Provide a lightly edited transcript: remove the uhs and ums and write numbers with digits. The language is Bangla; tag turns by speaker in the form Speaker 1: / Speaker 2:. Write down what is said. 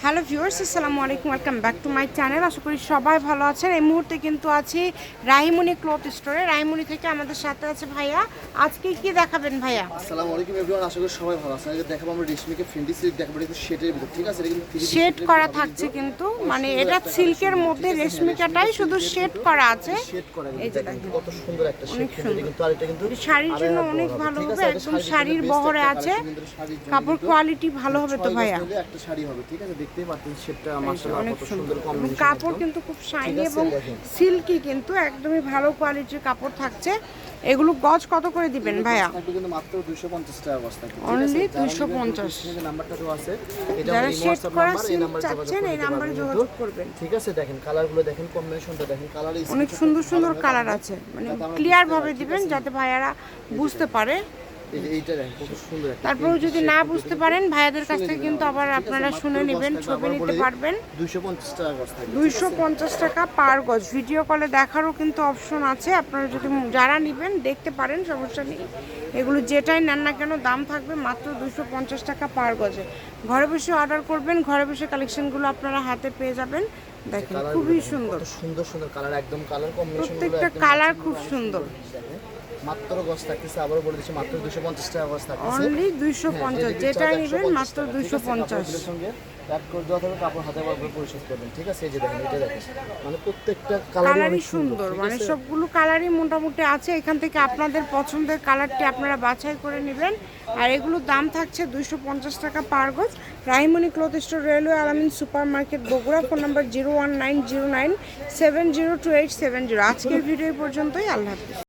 Speaker 1: হ্যালো ভিউয়ার্স, আসসালামু আলাইকুম, welcome back to my channel. আশা করি সবাই ভালো আছেন। এই মুহূর্তে কিন্তু আছি রাহিমনি ক্লথ স্টোরে। রাহিমনি থেকে আমাদের সাথে আছে ভাইয়া। আজকে কি দেখাবেন ভাইয়া?
Speaker 2: আসসালামু আলাইকুম এভরিওয়ান, আশা করি সবাই ভালো আছেন। আজকে দেখাবো আমরা রেশমিকে ফেন্ডি সিল্ক দেখাবো, এটা শেডের ভিতর, ঠিক আছে? এটা কিন্তু
Speaker 1: শেড করা থাকছে কিন্তু, মানে এটা সিল্কের মধ্যে রেশমিকাটাই শুধু শেড করা আছে।
Speaker 2: শেড করা,
Speaker 1: এই যে দেখেন
Speaker 2: কত সুন্দর একটা শেড কিন্তু, আর এটা কিন্তু
Speaker 1: শাড়ির জন্য অনেক ভালো হবে, একদম শাড়ির বহরে আছে। কাপড় কোয়ালিটি ভালো হবে তো ভাইয়া?
Speaker 2: একটা শাড়ি হবে, ঠিক আছে? দেখতেই পাচ্ছেন শেডটা মাশাআল্লাহ কত সুন্দর কম্বিনেশন।
Speaker 1: কাপড় কিন্তু খুব শাইনি এবং সিল্কি, কিন্তু একদমই ভালো কোয়ালিটির কাপড় থাকছে। এগুলো গজ কত করে দিবেন ভাইয়া?
Speaker 2: কিন্তু মাত্র 250 টাকা গজ থাকবে,
Speaker 1: অনলি 250।
Speaker 2: এই নাম্বারটা তো আছে, এটা
Speaker 1: যারা
Speaker 2: আমাদের
Speaker 1: শেড
Speaker 2: WhatsApp
Speaker 1: করা
Speaker 2: নাম্বার, এই
Speaker 1: সিল্ক
Speaker 2: নাম্বারে
Speaker 1: চাচ্ছেন এই নাম্বারে যোগাযোগ করবেন।
Speaker 2: ঠিক আছে? দেখেন কালারগুলো দেখেন, কম্বিনেশনটা দেখেন, কালারে
Speaker 1: অনেক সুন্দর সুন্দর কালার আছে, মানে ক্লিয়ার ভাবে দিবেন যাতে ভাইয়ারা বুঝতে পারে।
Speaker 2: এইটা দেখেন কত সুন্দর একটা।
Speaker 1: তারপরেও যদি না বুঝতে পারেন ভাইয়াদের কাছ থেকে কিন্তু আবার আপনারা শুনে নেবেন, ছবি নিতে পারবেন।
Speaker 2: 250 টাকা গজ থাকবে,
Speaker 1: 250 টাকা পার গজ। ভিডিও কলে দেখারও কিন্তু অপশন আছে, আপনারা যদি যারা নেবেন দেখতে পারেন, সমস্যা নেই। এগুলো যেটাই নেন না কেন দাম থাকবে মাত্র 250 টাকা পার গজে। ঘরে বসে অর্ডার করবেন, ঘরে বসে কালেকশনগুলো আপনারা হাতে পেয়ে যাবেন। দেখেন খুবই সুন্দর
Speaker 2: সুন্দর সুন্দর কালার, একদম কালার কম্বিনেশন,
Speaker 1: প্রত্যেকটা কালার খুব সুন্দর।
Speaker 2: মাত্র গজ থাকতেছে, আবারও বলে দিচ্ছি মাত্র 250 টাকা গজ থাকতেছে,
Speaker 1: অনলি 250। যেটা নেবেন মাত্র 250
Speaker 2: সঙ্গে প্যাক করে দেওয়া থাকবে, কাপড় হাতে বার করে পরিশোধ করবেন, ঠিক আছে? এই যে দেখেন, এটা দেখেন, মানে প্রত্যেকটা কালারই
Speaker 1: সুন্দর, মানে সবগুলো কালারই মোটামুটি আছে। এখান থেকে আপনাদের পছন্দের কালারটি আপনারা বাছাই করে নেবেন। আর এগুলোর দাম থাকছে 250 টাকা পার গজ। রাহিমনি ক্লথ স্টোর, রেলওয়ে আলামিন super market, Bogura. Phone number 01909702870। আজকের ভিডিও পর্যন্তই। আল্লাহ হাফিজ।